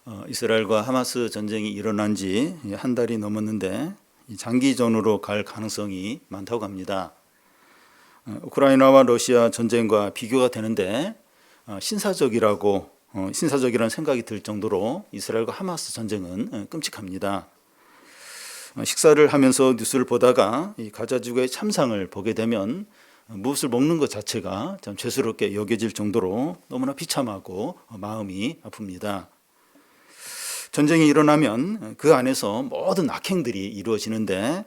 이스라엘과 하마스 전쟁이 일어난 지 한 달이 넘었는데 장기전으로 갈 가능성이 많다고 합니다. 우크라이나와 러시아 전쟁과 비교가 되는데 신사적이라는 생각이 들 정도로 이스라엘과 하마스 전쟁은 끔찍합니다. 식사를 하면서 뉴스를 보다가 이 가자 지구의 참상을 보게 되면 무엇을 먹는 것 자체가 참 죄스럽게 여겨질 정도로 너무나 비참하고 마음이 아픕니다. 전쟁이 일어나면 그 안에서 모든 악행들이 이루어지는데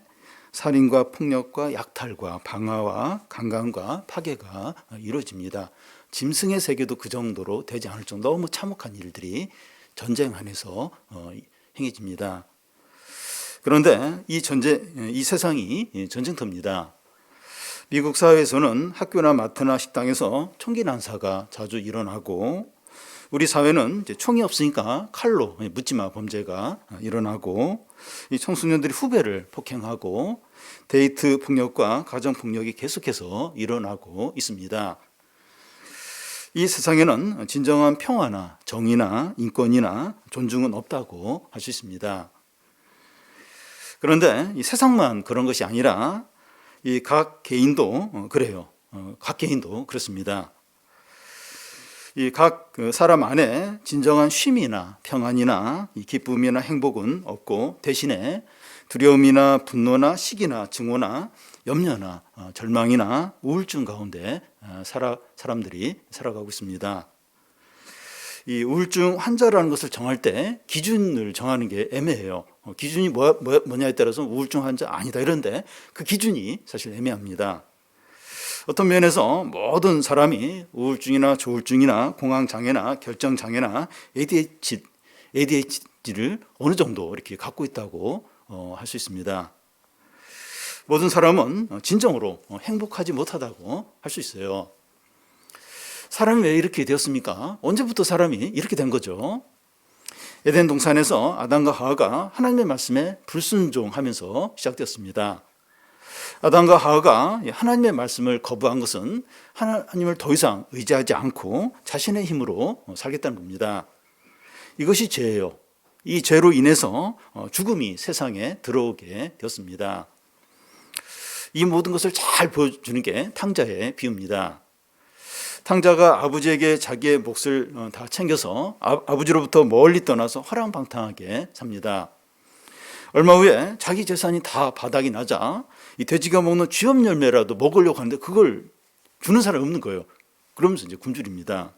살인과 폭력과 약탈과 방화와 강간과 파괴가 이루어집니다. 짐승의 세계도 그 정도로 되지 않을 정도 너무 참혹한 일들이 전쟁 안에서 행해집니다. 그런데 이 세상이 전쟁터입니다. 미국 사회에서는 학교나 마트나 식당에서 총기 난사가 자주 일어나고, 우리 사회는 이제 총이 없으니까 칼로 묻지마 범죄가 일어나고, 이 청소년들이 후배를 폭행하고 데이트 폭력과 가정 폭력이 계속해서 일어나고 있습니다. 이 세상에는 진정한 평화나 정의나 인권이나 존중은 없다고 할 수 있습니다. 그런데 이 세상만 그런 것이 아니라 이 각 개인도 그래요. 각 개인도 그렇습니다. 이 각 사람 안에 진정한 쉼이나 평안이나 이 기쁨이나 행복은 없고, 대신에 두려움이나 분노나 시기나 증오나 염려나 절망이나 우울증 가운데 사람들이 살아가고 있습니다. 이 우울증 환자라는 것을 정할 때 기준을 정하는 게 애매해요. 기준이 뭐냐에 따라서 우울증 환자 아니다 이런데 그 기준이 사실 애매합니다. 어떤 면에서 모든 사람이 우울증이나 조울증이나 공황장애나 결정장애나 ADHD를 어느 정도 이렇게 갖고 있다고 할 수 있습니다. 모든 사람은 진정으로 행복하지 못하다고 할 수 있어요. 사람이 왜 이렇게 되었습니까? 언제부터 사람이 이렇게 된 거죠? 에덴 동산에서 아담과 하와가 하나님의 말씀에 불순종하면서 시작되었습니다. 아담과 하와가 하나님의 말씀을 거부한 것은 하나님을 더 이상 의지하지 않고 자신의 힘으로 살겠다는 겁니다. 이것이 죄예요. 이 죄로 인해서 죽음이 세상에 들어오게 되었습니다. 이 모든 것을 잘 보여주는 게 탕자의 비유입니다. 탕자가 아버지에게 자기의 몫을 다 챙겨서 아버지로부터 멀리 떠나서 허랑방탕하게 삽니다. 얼마 후에 자기 재산이 다 바닥이 나자 이 돼지가 먹는 쥐염 열매라도 먹으려고 하는데 그걸 주는 사람이 없는 거예요. 그러면서 이제 굶주립니다.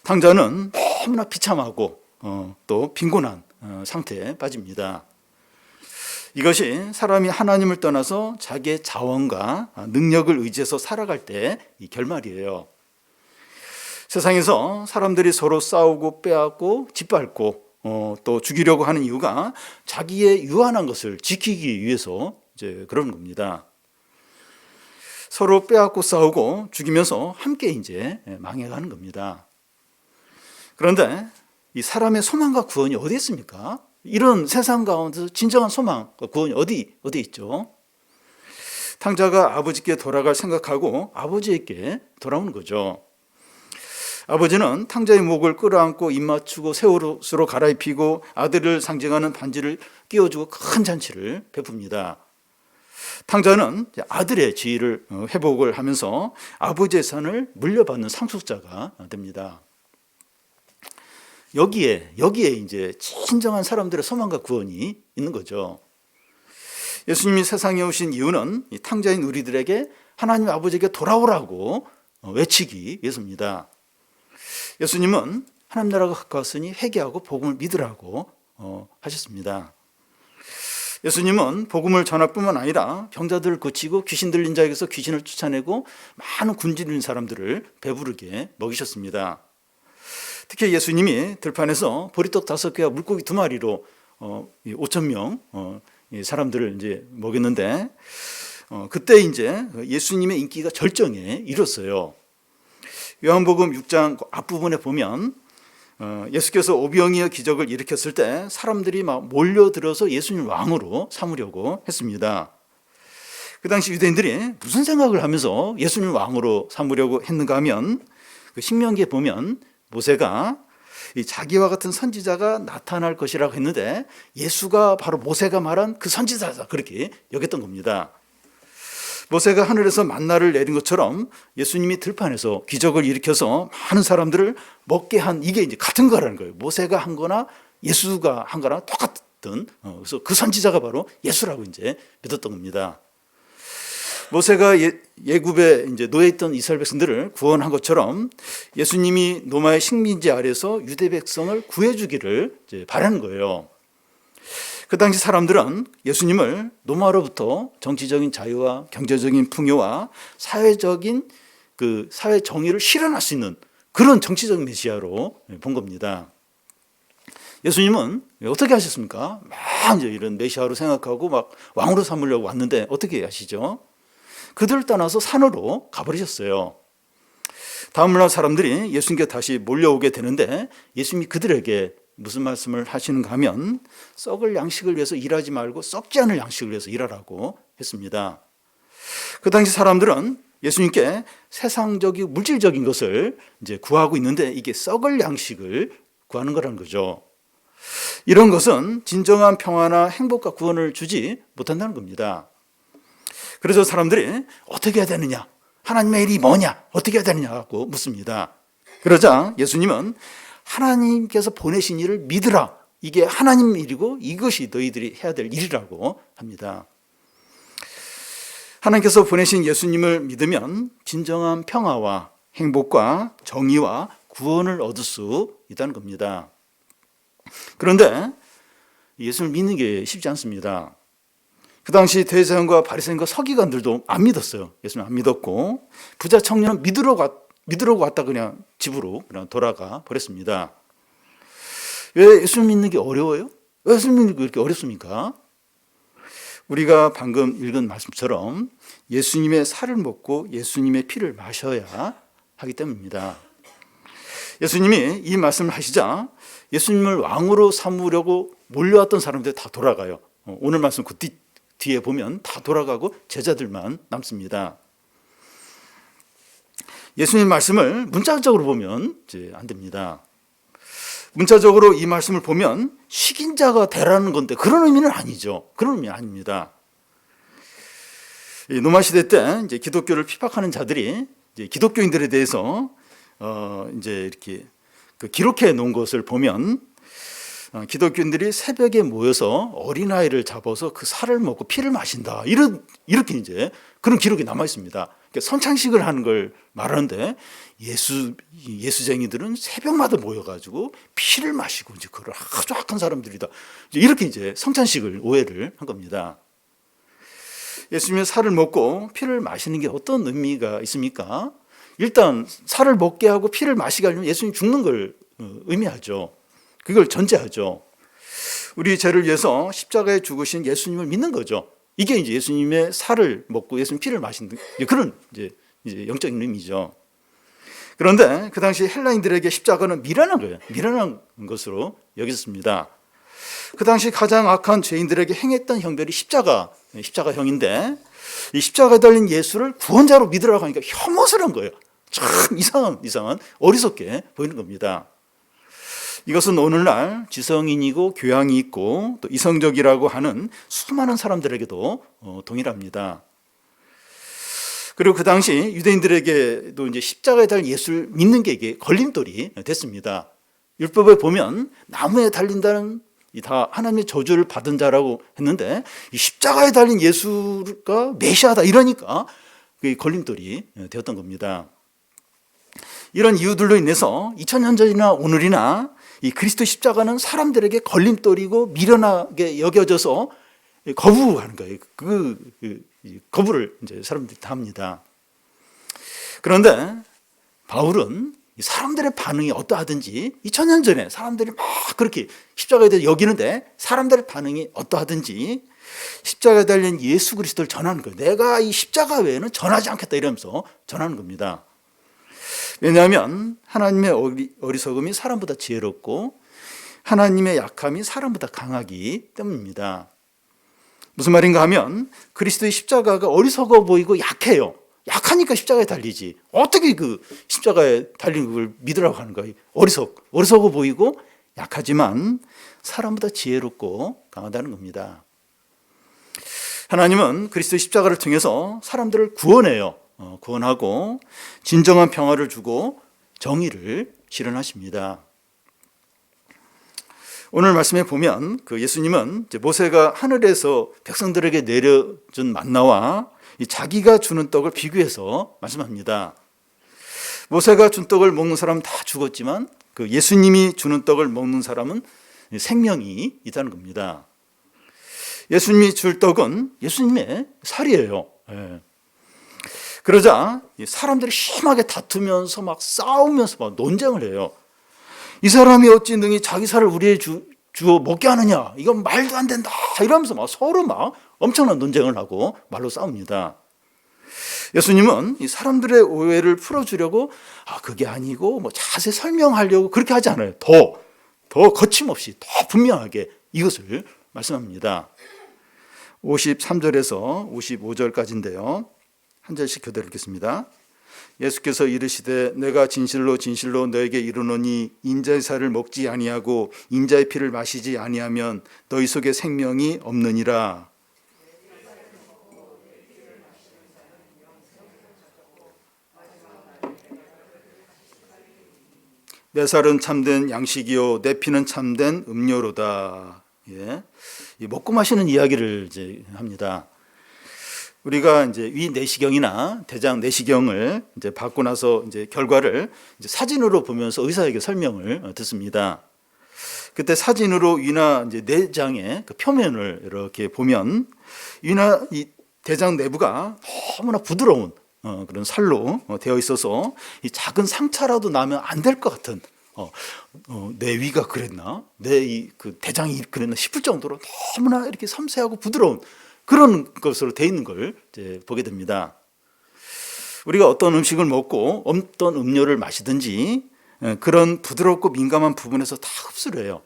탕자는 너무나 비참하고 또 빈곤한 상태에 빠집니다. 이것이 사람이 하나님을 떠나서 자기의 자원과 능력을 의지해서 살아갈 때 이 결말이에요. 세상에서 사람들이 서로 싸우고 빼앗고 짓밟고 또 죽이려고 하는 이유가 자기의 유한한 것을 지키기 위해서 이제 그런 겁니다. 서로 빼앗고 싸우고 죽이면서 함께 이제 망해가는 겁니다. 그런데 이 사람의 소망과 구원이 어디 있습니까? 이런 세상 가운데서 진정한 소망과 구원이 어디 있죠? 탕자가 아버지께 돌아갈 생각하고 아버지에게 돌아오는 거죠. 아버지는 탕자의 목을 끌어안고 입 맞추고 새 옷으로 갈아입히고 아들을 상징하는 반지를 끼워주고 큰 잔치를 베풉니다. 탕자는 아들의 지위를 회복을 하면서 아버지의 산을 물려받는 상속자가 됩니다. 여기에 이제 진정한 사람들의 소망과 구원이 있는 거죠. 예수님이 세상에 오신 이유는 이 탕자인 우리들에게 하나님 아버지에게 돌아오라고 외치기 위해서입니다. 예수님은 하나님 나라가 가까웠으니 회개하고 복음을 믿으라고 하셨습니다. 예수님은 복음을 전할 뿐만 아니라 병자들을 고치고 귀신 들린 자에게서 귀신을 쫓아내고 많은 굶주린 사람들을 배부르게 먹이셨습니다. 특히 예수님이 들판에서 보리떡 5개와 물고기 2마리로 5,000명 사람들을 이제 먹였는데 그때 이제 예수님의 인기가 절정에 이뤘어요. 요한복음 6장 앞부분에 보면 예수께서 오병이어 기적을 일으켰을 때 사람들이 막 몰려들어서 예수님 왕으로 삼으려고 했습니다. 그 당시 유대인들이 무슨 생각을 하면서 예수님 왕으로 삼으려고 했는가 하면 그 신명기에 보면 모세가 이 자기와 같은 선지자가 나타날 것이라고 했는데 예수가 바로 모세가 말한 그 선지자다 그렇게 여겼던 겁니다. 모세가 하늘에서 만나를 내린 것처럼 예수님이 들판에서 기적을 일으켜서 많은 사람들을 먹게 한 이게 이제 같은 거라는 거예요. 모세가 한 거나 예수가 한 거나 똑같은 그래서 그 선지자가 바로 예수라고 이제 믿었던 겁니다. 모세가 예굽에 이제 노예 있던 이스라엘 백성들을 구원한 것처럼 예수님이 로마의 식민지 아래서 유대 백성을 구해주기를 이제 바라는 거예요. 그 당시 사람들은 예수님을 로마로부터 정치적인 자유와 경제적인 풍요와 사회적인 그 사회 정의를 실현할 수 있는 그런 정치적 메시아로 본 겁니다. 예수님은 어떻게 하셨습니까? 막 이제 이런 메시아로 생각하고 막 왕으로 삼으려고 왔는데 어떻게 하시죠? 그들을 떠나서 산으로 가버리셨어요. 다음날 사람들이 예수님께 다시 몰려오게 되는데 예수님이 그들에게 무슨 말씀을 하시는가 하면 썩을 양식을 위해서 일하지 말고 썩지 않을 양식을 위해서 일하라고 했습니다. 그 당시 사람들은 예수님께 세상적이고 물질적인 것을 이제 구하고 있는데 이게 썩을 양식을 구하는 거라는 거죠. 이런 것은 진정한 평화나 행복과 구원을 주지 못한다는 겁니다. 그래서 사람들이 어떻게 해야 되느냐? 하나님의 일이 뭐냐? 어떻게 해야 되느냐고 묻습니다. 그러자 예수님은 하나님께서 보내신 일을 믿으라. 이게 하나님 일이고 이것이 너희들이 해야 될 일이라고 합니다. 하나님께서 보내신 예수님을 믿으면 진정한 평화와 행복과 정의와 구원을 얻을 수 있다는 겁니다. 그런데 예수를 믿는 게 쉽지 않습니다. 그 당시 대제사장과 바리새인과 서기관들도 안 믿었어요. 예수님 안 믿었고 부자 청년은 믿으려고 왔다 그냥 집으로 그냥 돌아가 버렸습니다. 왜 예수님 믿는 게 어려워요? 왜 예수님 믿는 게 그렇게 어렵습니까? 우리가 방금 읽은 말씀처럼 예수님의 살을 먹고 예수님의 피를 마셔야 하기 때문입니다. 예수님이 이 말씀을 하시자 예수님을 왕으로 삼으려고 몰려왔던 사람들 다 돌아가요. 오늘 말씀 그 뒤에 보면 다 돌아가고 제자들만 남습니다. 예수님 말씀을 문자적으로 보면 이제 안 됩니다. 문자적으로 이 말씀을 보면 식인 자가 되라는 건데 그런 의미는 아니죠. 그런 의미 아닙니다. 로마 시대 때 이제 기독교를 피박하는 자들이 이제 기독교인들에 대해서 이제 이렇게 기록해 놓은 것을 보면 기독교인들이 새벽에 모여서 어린아이를 잡아서 그 살을 먹고 피를 마신다. 이렇게 이제 그런 기록이 남아 있습니다. 그러니까 선창식을 하는 걸 말하는데 예수쟁이들은 새벽마다 모여가지고 피를 마시고 이제 그걸 아주 악한 사람들이다. 이렇게 이제 성찬식을 오해를 한 겁니다. 예수님의 살을 먹고 피를 마시는 게 어떤 의미가 있습니까? 일단 살을 먹게 하고 피를 마시게 하려면 예수님 죽는 걸 의미하죠. 그걸 전제하죠. 우리 죄를 위해서 십자가에 죽으신 예수님을 믿는 거죠. 이게 이제 예수님의 살을 먹고 예수님 피를 마시는 그런 이제 영적인 의미죠. 그런데 그 당시 헬라인들에게 십자가는 미련한 거예요. 미련한 것으로 여겼습니다. 그 당시 가장 악한 죄인들에게 행했던 형들이 십자가형인데 이 십자가에 달린 예수를 구원자로 믿으라고 하니까 혐오스러운 거예요. 참 이상한 어리석게 보이는 겁니다. 이것은 오늘날 지성인이고 교양이 있고 또 이성적이라고 하는 수많은 사람들에게도 동일합니다. 그리고 그 당시 유대인들에게도 이제 십자가에 달린 예수를 믿는 게 이게 걸림돌이 됐습니다. 율법에 보면 나무에 달린다는 다 하나님의 저주를 받은 자라고 했는데 이 십자가에 달린 예수가 메시아다 이러니까 그게 걸림돌이 되었던 겁니다. 이런 이유들로 인해서 2000년 전이나 오늘이나 이 그리스도 십자가는 사람들에게 걸림돌이고 미련하게 여겨져서 거부하는 거예요. 거부를 이제 사람들이 다 합니다. 그런데 바울은 사람들의 반응이 어떠하든지 2000년 전에 사람들이 막 그렇게 십자가에 대해 여기는데 사람들의 반응이 어떠하든지 십자가에 달린 예수 그리스도를 전하는 거예요. 내가 이 십자가 외에는 전하지 않겠다 이러면서 전하는 겁니다. 왜냐하면 하나님의 어리석음이 사람보다 지혜롭고 하나님의 약함이 사람보다 강하기 때문입니다. 무슨 말인가 하면 그리스도의 십자가가 어리석어 보이고 약해요. 약하니까 십자가에 달리지. 어떻게 그 십자가에 달린 걸 믿으라고 하는 거야. 어리석어 보이고 약하지만 사람보다 지혜롭고 강하다는 겁니다. 하나님은 그리스도 십자가를 통해서 사람들을 구원해요. 구원하고 진정한 평화를 주고 정의를 실현하십니다. 오늘 말씀에 보면 그 예수님은 모세가 하늘에서 백성들에게 내려준 만나와 자기가 주는 떡을 비교해서 말씀합니다. 모세가 준 떡을 먹는 사람은 다 죽었지만 그 예수님이 주는 떡을 먹는 사람은 생명이 있다는 겁니다. 예수님이 줄 떡은 예수님의 살이에요. 그러자 사람들이 심하게 다투면서 막 싸우면서 막 논쟁을 해요. 이 사람이 어찌 능히 자기 살을 우리에게 주어 먹게 하느냐, 이건 말도 안 된다 이러면서 막 서로 막 엄청난 논쟁을 하고 말로 싸웁니다. 예수님은 이 사람들의 오해를 풀어주려고 그게 아니고 뭐 자세히 설명하려고 그렇게 하지 않아요. 더 거침없이 더 분명하게 이것을 말씀합니다. 53절에서 55절까지인데요. 한 절씩 교대로 읽겠습니다. 예수께서 이르시되 내가 진실로 진실로 너에게 이르노니 인자의 살을 먹지 아니하고 인자의 피를 마시지 아니하면 너희 속에 생명이 없느니라. 내 살은 참된 양식이요 내 피는 참된 음료로다. 예. 먹고 마시는 이야기를 이제 합니다. 우리가 이제 위 내시경이나 대장 내시경을 이제 받고 나서 이제 결과를 이제 사진으로 보면서 의사에게 설명을 듣습니다. 그때 사진으로 위나 이제 내장의 그 표면을 이렇게 보면 위나 이 대장 내부가 너무나 부드러운 그런 살로 되어 있어서 이 작은 상처라도 나면 안 될 것 같은 내 위가 그랬나? 내 그 대장이 그랬나 싶을 정도로 너무나 이렇게 섬세하고 부드러운 그런 것으로 되어 있는 걸 이제 보게 됩니다. 우리가 어떤 음식을 먹고 어떤 음료를 마시든지 그런 부드럽고 민감한 부분에서 다 흡수를 해요.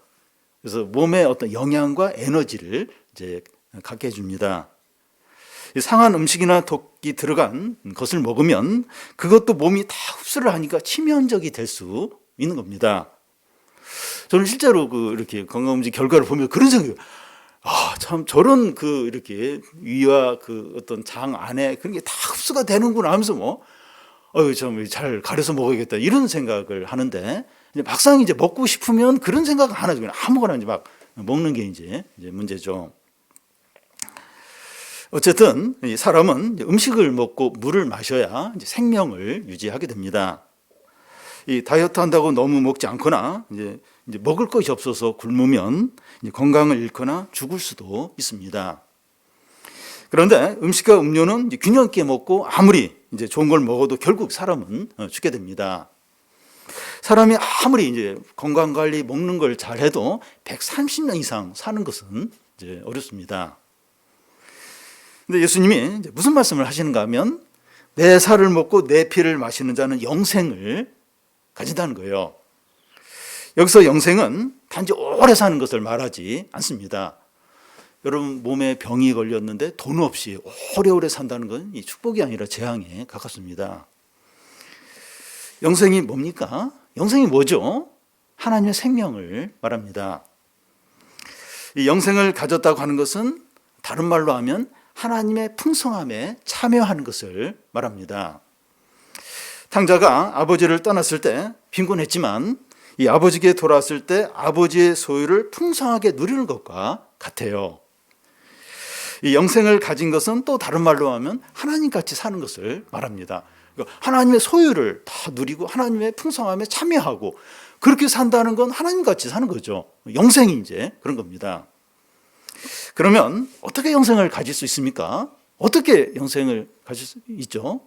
그래서 몸에 어떤 영양과 에너지를 이제 갖게 해줍니다. 상한 음식이나 독이 들어간 것을 먹으면 그것도 몸이 다 흡수를 하니까 치명적이 될 수 있는 겁니다. 저는 실제로 이렇게 건강검진 결과를 보면 그런 생각이 참 저런 이렇게 위와 어떤 장 안에 그런 게 다 흡수가 되는구나 하면서 참 잘 가려서 먹어야겠다 이런 생각을 하는데 막상 이제 먹고 싶으면 그런 생각을 안 하죠. 그냥 아무거나 이제 막 먹는 게 이제 문제죠. 어쨌든 이 사람은 음식을 먹고 물을 마셔야 이제 생명을 유지하게 됩니다. 이 다이어트 한다고 너무 먹지 않거나 이제 먹을 것이 없어서 굶으면 이제 건강을 잃거나 죽을 수도 있습니다. 그런데 음식과 음료는 이제 균형 있게 먹고 아무리 이제 좋은 걸 먹어도 결국 사람은 죽게 됩니다. 사람이 아무리 이제 건강 관리 먹는 걸 잘해도 130년 이상 사는 것은 이제 어렵습니다. 근데 예수님이 이제 무슨 말씀을 하시는가 하면 내 살을 먹고 내 피를 마시는 자는 영생을 가진다는 거예요. 여기서 영생은 단지 오래 사는 것을 말하지 않습니다. 여러분 몸에 병이 걸렸는데 돈 없이 오래오래 산다는 건 이 축복이 아니라 재앙에 가깝습니다. 영생이 뭡니까? 영생이 뭐죠? 하나님의 생명을 말합니다. 이 영생을 가졌다고 하는 것은 다른 말로 하면 하나님의 풍성함에 참여하는 것을 말합니다. 탕자가 아버지를 떠났을 때 빈곤했지만 이 아버지께 돌아왔을 때 아버지의 소유를 풍성하게 누리는 것과 같아요. 이 영생을 가진 것은 또 다른 말로 하면 하나님같이 사는 것을 말합니다. 하나님의 소유를 다 누리고 하나님의 풍성함에 참여하고 그렇게 산다는 건 하나님같이 사는 거죠. 영생이 이제 그런 겁니다. 그러면 어떻게 영생을 가질 수 있습니까? 어떻게 영생을 가질 수 있죠?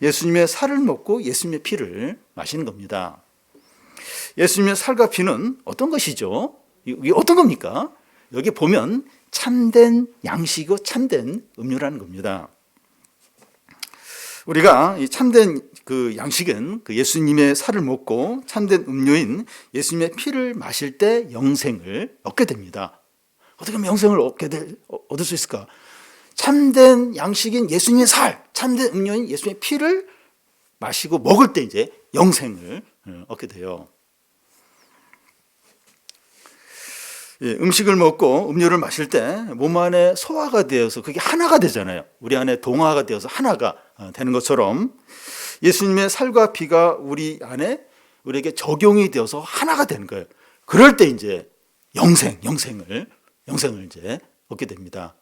예수님의 살을 먹고 예수님의 피를 마시는 겁니다. 예수님의 살과 피는 어떤 것이죠? 이게 어떤 겁니까? 여기 보면 참된 양식이고 참된 음료라는 겁니다. 우리가 이 참된 양식은 예수님의 살을 먹고 참된 음료인 예수님의 피를 마실 때 영생을 얻게 됩니다. 어떻게 하면 영생을 얻을 수 있을까? 참된 양식인 예수님의 살, 참된 음료인 예수님의 피를 마시고 먹을 때 이제 영생을 얻게 돼요. 음식을 먹고 음료를 마실 때 몸 안에 소화가 되어서 그게 하나가 되잖아요. 우리 안에 동화가 되어서 하나가 되는 것처럼 예수님의 살과 피가 우리 안에 우리에게 적용이 되어서 하나가 되는 거예요. 그럴 때 이제 영생을 이제 얻게 됩니다.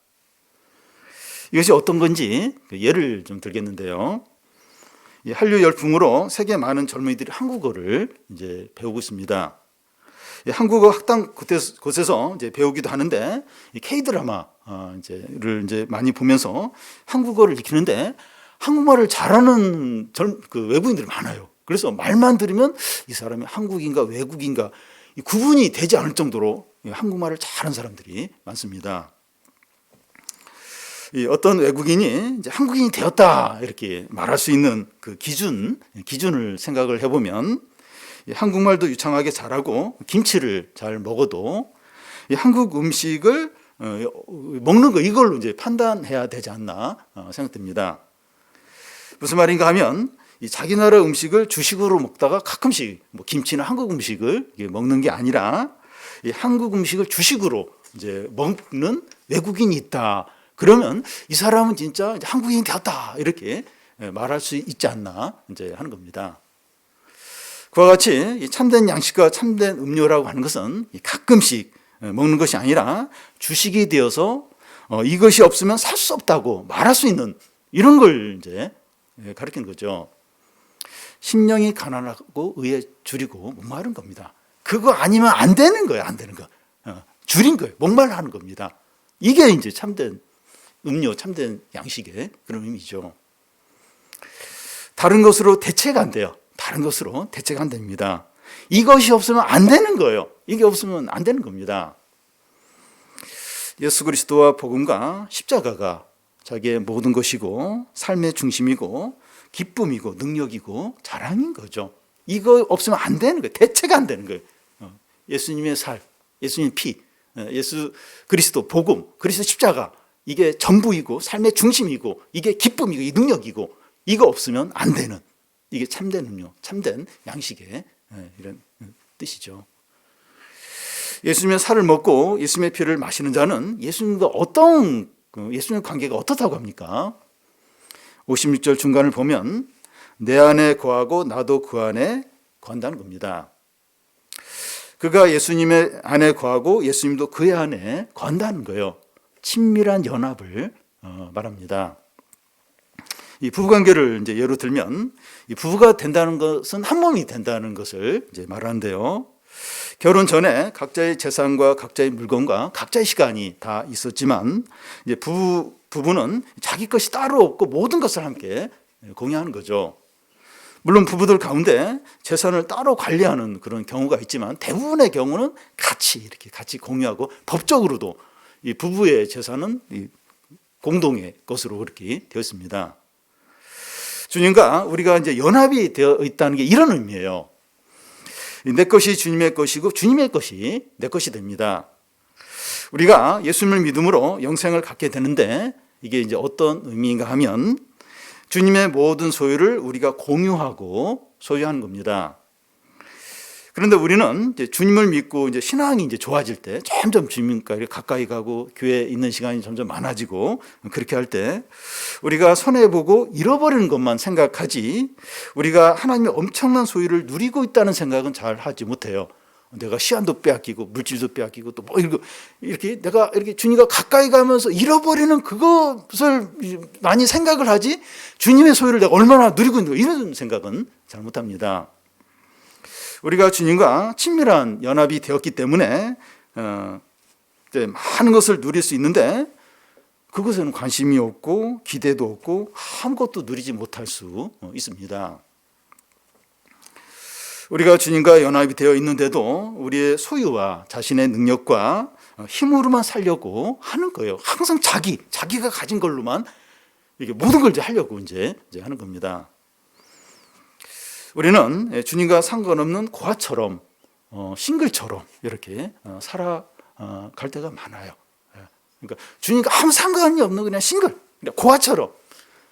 이것이 어떤 건지 예를 좀 들겠는데요. 한류 열풍으로 세계 많은 젊은이들이 한국어를 이제 배우고 있습니다. 한국어 학당 곳에서 이제 배우기도 하는데 K-드라마를 이제 많이 보면서 한국어를 익히는데 한국말을 잘하는 외국인들이 많아요. 그래서 말만 들으면 이 사람이 한국인가 외국인가 구분이 되지 않을 정도로 한국말을 잘하는 사람들이 많습니다. 어떤 외국인이 이제 한국인이 되었다 이렇게 말할 수 있는 그 기준을 생각을 해보면 한국말도 유창하게 잘하고 김치를 잘 먹어도 한국 음식을 먹는 거 이걸로 이제 판단해야 되지 않나 생각됩니다. 무슨 말인가 하면 자기 나라 음식을 주식으로 먹다가 가끔씩 김치나 한국 음식을 먹는 게 아니라 한국 음식을 주식으로 이제 먹는 외국인이 있다. 그러면 이 사람은 진짜 한국인이 되었다 이렇게 말할 수 있지 않나 이제 하는 겁니다. 그와 같이 참된 양식과 참된 음료라고 하는 것은 가끔씩 먹는 것이 아니라 주식이 되어서 이것이 없으면 살 수 없다고 말할 수 있는 이런 걸 이제 가르치는 거죠. 심령이 가난하고 의에 줄이고 목마른 겁니다. 그거 아니면 안 되는 거예요. 안 되는 거. 줄인 거예요. 목말라 하는 겁니다. 이게 이제 참된 음료, 참된 양식의 그런 의미죠. 다른 것으로 대체가 안 돼요. 다른 것으로 대체가 안 됩니다. 이것이 없으면 안 되는 거예요. 이게 없으면 안 되는 겁니다. 예수 그리스도와 복음과 십자가가 자기의 모든 것이고 삶의 중심이고 기쁨이고 능력이고 자랑인 거죠. 이거 없으면 안 되는 거예요. 대체가 안 되는 거예요. 예수님의 살, 예수님의 피, 예수 그리스도 복음, 그리스도 십자가 이게 전부이고 삶의 중심이고 이게 기쁨이고 이 능력이고 이거 없으면 안 되는 이게 참된 음료, 참된 양식의 이런 뜻이죠. 예수님의 살을 먹고 예수님의 피를 마시는 자는 예수님과 예수님의 관계가 어떻다고 합니까? 56절 중간을 보면 내 안에 거하고 나도 그 안에 거한다는 겁니다. 그가 예수님의 안에 거하고 예수님도 그의 안에 거한다는 거예요. 친밀한 연합을 말합니다. 이 부부관계를 이제 예로 들면 이 부부가 된다는 것은 한 몸이 된다는 것을 이제 말하는데요. 결혼 전에 각자의 재산과 각자의 물건과 각자의 시간이 다 있었지만 이제 부부는 자기 것이 따로 없고 모든 것을 함께 공유하는 거죠. 물론 부부들 가운데 재산을 따로 관리하는 그런 경우가 있지만 대부분의 경우는 이렇게 같이 공유하고 법적으로도 이 부부의 재산은 공동의 것으로 그렇게 되어 있습니다. 주님과 우리가 이제 연합이 되어 있다는 게 이런 의미예요. 내 것이 주님의 것이고 주님의 것이 내 것이 됩니다. 우리가 예수님을 믿음으로 영생을 갖게 되는데 이게 이제 어떤 의미인가 하면 주님의 모든 소유를 우리가 공유하고 소유하는 겁니다. 그런데 우리는 이제 주님을 믿고 이제 신앙이 이제 좋아질 때 점점 주님과 가까이 가고 교회에 있는 시간이 점점 많아지고 그렇게 할 때 우리가 손해보고 잃어버리는 것만 생각하지 우리가 하나님의 엄청난 소유를 누리고 있다는 생각은 잘 하지 못해요. 내가 시간도 빼앗기고 물질도 빼앗기고 또 뭐 이렇게 내가 이렇게 주님과 가까이 가면서 잃어버리는 그것을 많이 생각을 하지 주님의 소유를 내가 얼마나 누리고 있는가 이런 생각은 잘 못합니다. 우리가 주님과 친밀한 연합이 되었기 때문에 이제 많은 것을 누릴 수 있는데 그것에는 관심이 없고 기대도 없고 아무것도 누리지 못할 수 있습니다. 우리가 주님과 연합이 되어 있는데도 우리의 소유와 자신의 능력과 힘으로만 살려고 하는 거예요. 항상 자기가 가진 걸로만 이게 모든 걸 이제 하려고 이제 하는 겁니다. 우리는 주님과 상관없는 고아처럼 싱글처럼 이렇게 살아갈 때가 많아요. 그러니까 주님과 아무 상관이 없는 그냥 싱글, 그냥 고아처럼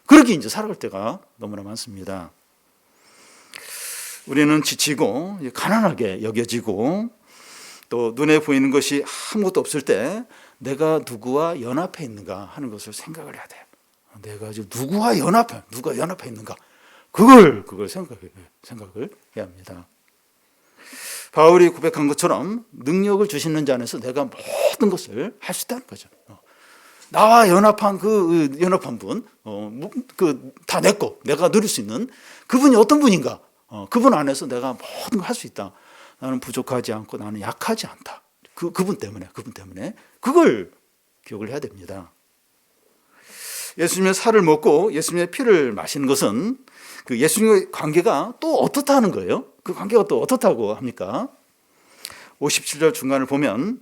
그렇게 이제 살아갈 때가 너무나 많습니다. 우리는 지치고 가난하게 여겨지고 또 눈에 보이는 것이 아무것도 없을 때 내가 누구와 연합해 있는가 하는 것을 생각을 해야 돼요. 내가 지금 누가 연합해 있는가? 그걸 생각을 해야 합니다. 바울이 고백한 것처럼 능력을 주시는 자 안에서 내가 모든 것을 할 수 있다는 거죠. 나와 연합한 그 연합한 분, 다 내 거, 내가 누릴 수 있는 그분이 어떤 분인가? 그분 안에서 내가 모든 걸 할 수 있다. 나는 부족하지 않고 나는 약하지 않다. 그분 때문에 그걸 기억을 해야 됩니다. 예수님의 살을 먹고 예수님의 피를 마시는 것은 그 예수님의 관계가 또 어떻다는 거예요. 그 관계가 또 어떻다고 합니까? 57절 중간을 보면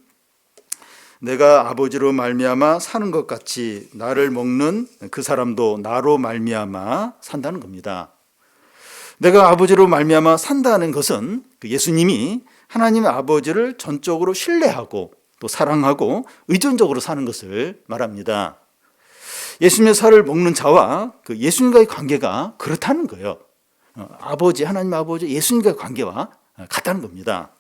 내가 아버지로 말미암아 사는 것 같이 나를 먹는 그 사람도 나로 말미암아 산다는 겁니다. 내가 아버지로 말미암아 산다는 것은 예수님이 하나님의 아버지를 전적으로 신뢰하고 또 사랑하고 의존적으로 사는 것을 말합니다. 예수님의 살을 먹는 자와 그 예수님과의 관계가 그렇다는 거예요. 하나님 아버지 예수님과의 관계와 같다는 겁니다.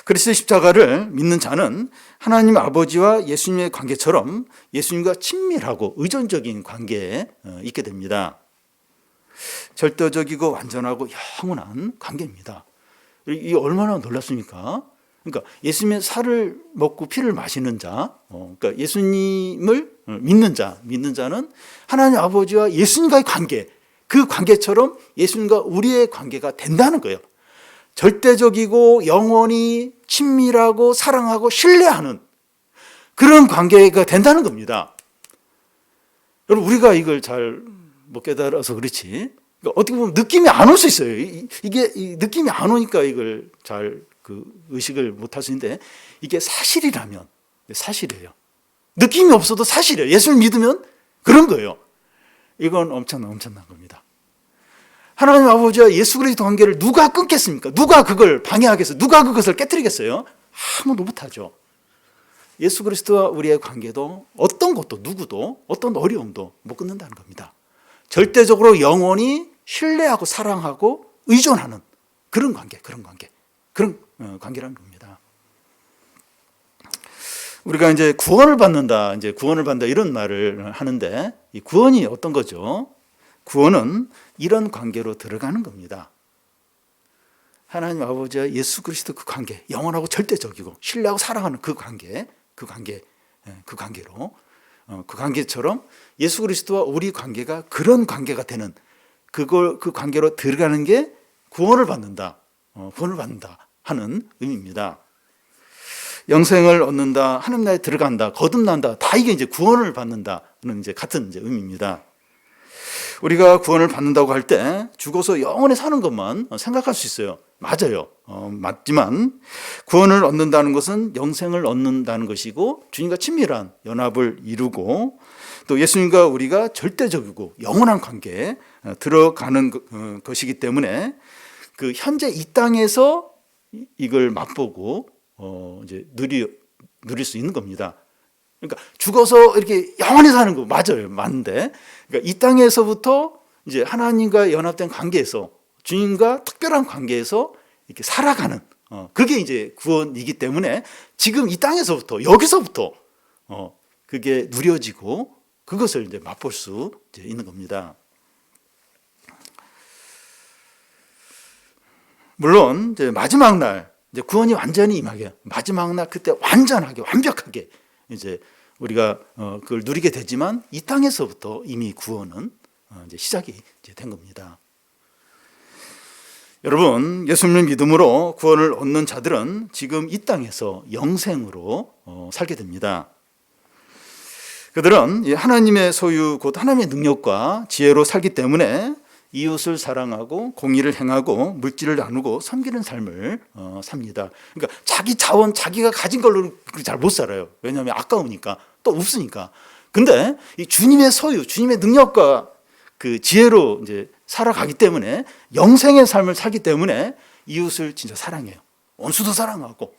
그리스도의 십자가를 믿는 자는 하나님 아버지와 예수님의 관계처럼 예수님과 친밀하고 의존적인 관계에 있게 됩니다. 절대적이고 완전하고 영원한 관계입니다. 이게 얼마나 놀랍습니까? 그러니까 예수님의 살을 먹고 피를 마시는 자, 그러니까 예수님을 믿는 자는 하나님 아버지와 예수님과의 관계, 그 관계처럼 예수님과 우리의 관계가 된다는 거예요. 절대적이고 영원히 친밀하고 사랑하고 신뢰하는 그런 관계가 된다는 겁니다. 여러분, 우리가 이걸 잘 못 깨달아서 그렇지, 그러니까 어떻게 보면 느낌이 안 올 수 있어요. 이게 느낌이 안 오니까 이걸 잘 의식을 못 할 수 있는데, 이게 사실이라면 사실이에요. 느낌이 없어도 사실이에요. 예수를 믿으면 그런 거예요. 이건 엄청난 겁니다. 하나님 아버지와 예수 그리스도 관계를 누가 끊겠습니까? 누가 그걸 방해하겠어요? 누가 그것을 깨뜨리겠어요? 아무도 못하죠. 예수 그리스도와 우리의 관계도 어떤 것도 누구도 어떤 어려움도 못 끊는다는 겁니다. 절대적으로 영원히 신뢰하고 사랑하고 의존하는 그런 관계라는 겁니다. 우리가 이제 구원을 받는다 이런 말을 하는데, 이 구원이 어떤 거죠? 구원은 이런 관계로 들어가는 겁니다. 하나님 아버지와 예수 그리스도 그 관계, 영원하고 절대적이고 신뢰하고 사랑하는 그 관계로 그 관계처럼 예수 그리스도와 우리 관계가 그런 관계가 되는 그 관계로 들어가는 게 구원을 받는다 하는 의미입니다. 영생을 얻는다, 하나님 나라에 들어간다, 거듭난다, 다 이게 이제 구원을 받는다는 이제 같은 이제 의미입니다. 우리가 구원을 받는다고 할 때 죽어서 영원히 사는 것만 생각할 수 있어요. 맞아요. 맞지만 구원을 얻는다는 것은 영생을 얻는다는 것이고, 주님과 친밀한 연합을 이루고 또 예수님과 우리가 절대적이고 영원한 관계에 들어가는 것이기 때문에 그 현재 이 땅에서 이걸 맛보고 이제 누릴 수 있는 겁니다. 그러니까 죽어서 이렇게 영원히 사는 거 맞는데, 그러니까 이 땅에서부터 이제 하나님과 연합된 관계에서, 주님과 특별한 관계에서 이렇게 살아가는 그게 이제 구원이기 때문에 지금 이 땅에서부터, 여기서부터 그게 누려지고 그것을 이제 맛볼 수 있는 겁니다. 물론 이제 마지막 날 이제 구원이 완전히 임하게, 마지막 날 그때 완전하게 완벽하게 이제 우리가 그걸 누리게 되지만, 이 땅에서부터 이미 구원은 이제 시작이 이제 된 겁니다. 여러분, 예수님을 믿음으로 구원을 얻는 자들은 지금 이 땅에서 영생으로 살게 됩니다. 그들은 하나님의 소유, 곧 하나님의 능력과 지혜로 살기 때문에 이웃을 사랑하고 공의를 행하고 물질을 나누고 섬기는 삶을 삽니다. 그러니까 자기 자원, 자기가 가진 걸로 잘 못 살아요. 왜냐하면 아까우니까, 또 없으니까. 근데 이 주님의 소유, 주님의 능력과 그 지혜로 이제 살아가기 때문에, 영생의 삶을 살기 때문에 이웃을 진짜 사랑해요. 원수도 사랑하고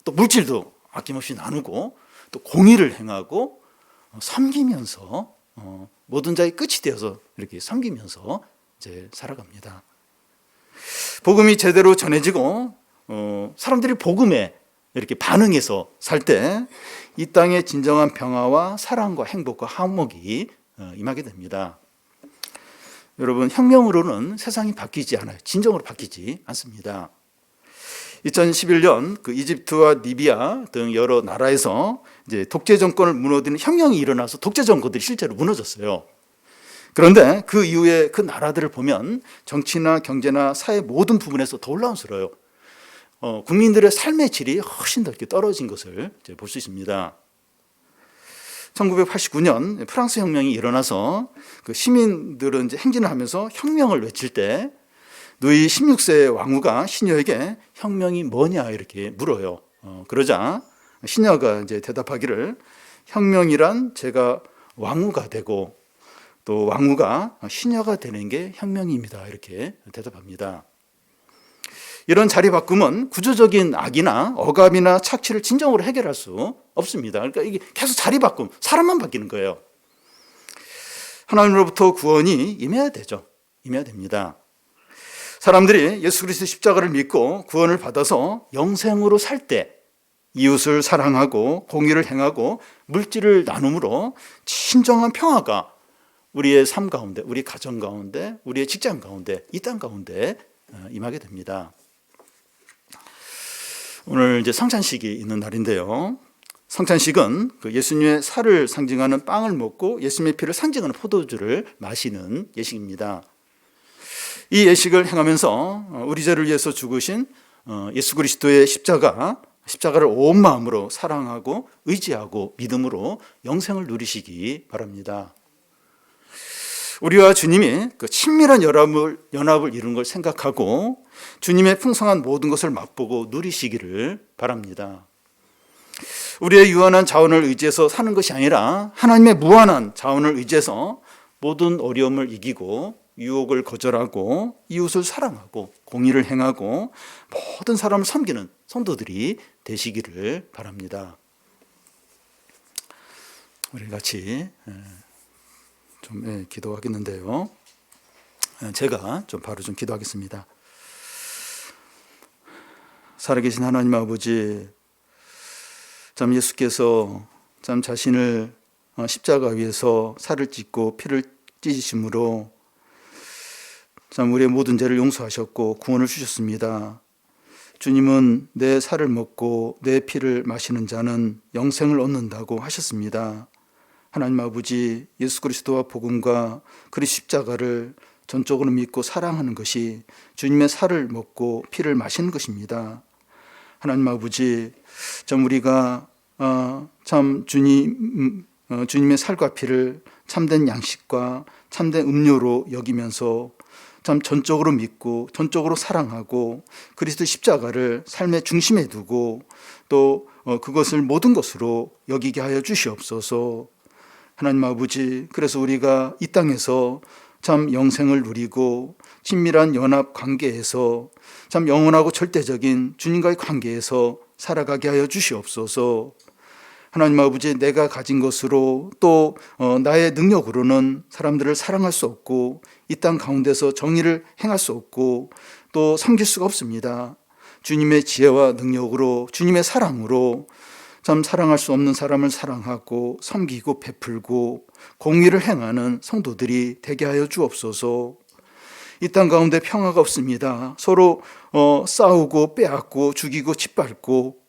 또 물질도 아낌없이 나누고 또 공의를 행하고 섬기면서 모든 자의 끝이 되어서 이렇게 섬기면서 이제 살아갑니다. 복음이 제대로 전해지고 사람들이 복음에 이렇게 반응해서 살 때 이 땅에 진정한 평화와 사랑과 행복과 화목이 임하게 됩니다. 여러분, 혁명으로는 세상이 바뀌지 않아요. 진정으로 바뀌지 않습니다. 2011년 그 이집트와 리비아 등 여러 나라에서 이제 독재 정권을 무너뜨리는 혁명이 일어나서 독재 정권들이 실제로 무너졌어요. 그런데 그 이후에 그 나라들을 보면 정치나 경제나 사회 모든 부분에서 더 혼란스러워요. 국민들의 삶의 질이 훨씬 더 이렇게 떨어진 것을 볼 수 있습니다. 1989년 프랑스 혁명이 일어나서 그 시민들은 이제 행진을 하면서 혁명을 외칠 때 누이 16세 왕후가 시녀에게 혁명이 뭐냐 이렇게 물어요. 그러자 시녀가 이제 대답하기를 혁명이란 제가 왕후가 되고 또 왕후가 시녀가 되는 게 혁명입니다. 이렇게 대답합니다. 이런 자리 바꿈은 구조적인 악이나 억압이나 착취를 진정으로 해결할 수 없습니다. 그러니까 이게 계속 자리 바꿈, 사람만 바뀌는 거예요. 하나님으로부터 구원이 임해야 되죠. 임해야 됩니다. 사람들이 예수 그리스도 십자가를 믿고 구원을 받아서 영생으로 살 때 이웃을 사랑하고 공의를 행하고 물질을 나눔으로 진정한 평화가 우리의 삶 가운데, 우리 가정 가운데, 우리의 직장 가운데, 이 땅 가운데 임하게 됩니다. 오늘 이제 성찬식이 있는 날인데요. 성찬식은 그 예수님의 살을 상징하는 빵을 먹고 예수님의 피를 상징하는 포도주를 마시는 예식입니다. 이 예식을 행하면서 우리 죄를 위해서 죽으신 예수 그리스도의 십자가를 온 마음으로 사랑하고 의지하고 믿음으로 영생을 누리시기 바랍니다. 우리와 주님이 그 친밀한 연합을 이룬 걸 생각하고 주님의 풍성한 모든 것을 맛보고 누리시기를 바랍니다. 우리의 유한한 자원을 의지해서 사는 것이 아니라 하나님의 무한한 자원을 의지해서 모든 어려움을 이기고 유혹을 거절하고 이웃을 사랑하고 공의를 행하고 모든 사람을 섬기는 성도들이 되시기를 바랍니다. 우리 같이 좀 기도하겠는데요. 제가 바로 기도하겠습니다. 살아계신 하나님 아버지, 참 예수께서 참 자신을 십자가 위에서 살을 찢고 피를 찢으심으로 참 우리의 모든 죄를 용서하셨고 구원을 주셨습니다. 주님은 내 살을 먹고 내 피를 마시는 자는 영생을 얻는다고 하셨습니다. 하나님 아버지, 예수 그리스도와 복음과 그리스도 십자가를 전적으로 믿고 사랑하는 것이 주님의 살을 먹고 피를 마시는 것입니다. 하나님 아버지, 참 우리가 참 주님의 살과 피를 참된 양식과 참된 음료로 여기면서 참 전적으로 믿고 전적으로 사랑하고 그리스도 십자가를 삶의 중심에 두고 또 그것을 모든 것으로 여기게 하여 주시옵소서. 하나님 아버지, 그래서 우리가 이 땅에서 참 영생을 누리고 친밀한 연합 관계에서 참 영원하고 절대적인 주님과의 관계에서 살아가게 하여 주시옵소서. 하나님 아버지, 내가 가진 것으로 또 나의 능력으로는 사람들을 사랑할 수 없고 이 땅 가운데서 정의를 행할 수 없고 또 섬길 수가 없습니다. 주님의 지혜와 능력으로 주님의 사랑으로 참 사랑할 수 없는 사람을 사랑하고 섬기고 베풀고 공의를 행하는 성도들이 되게 하여 주옵소서. 이 땅 가운데 평화가 없습니다. 서로 싸우고 빼앗고 죽이고 짓밟고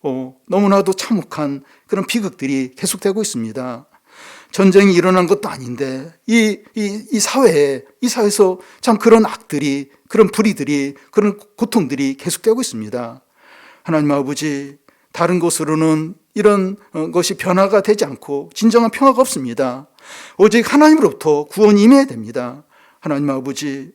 너무나도 참혹한 그런 비극들이 계속되고 있습니다. 전쟁이 일어난 것도 아닌데 이 사회에서 참 그런 악들이, 그런 불의들이, 그런 고통들이 계속되고 있습니다. 하나님 아버지, 다른 곳으로는 이런 것이 변화가 되지 않고 진정한 평화가 없습니다. 오직 하나님으로부터 구원이 임해야 됩니다. 하나님 아버지,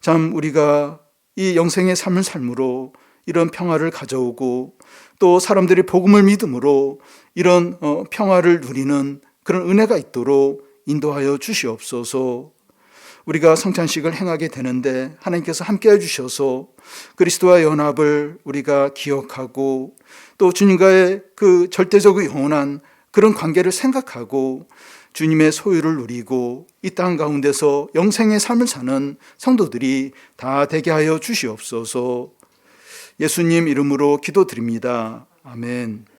참 우리가 이 영생의 삶을 삶으로 이런 평화를 가져오고 또 사람들이 복음을 믿음으로 이런 평화를 누리는 그런 은혜가 있도록 인도하여 주시옵소서. 우리가 성찬식을 행하게 되는데 하나님께서 함께해 주셔서 그리스도와 연합을 우리가 기억하고 또 주님과의 그 절대적으로 영원한 그런 관계를 생각하고 주님의 소유를 누리고 이 땅 가운데서 영생의 삶을 사는 성도들이 다 되게 하여 주시옵소서. 예수님 이름으로 기도드립니다. 아멘.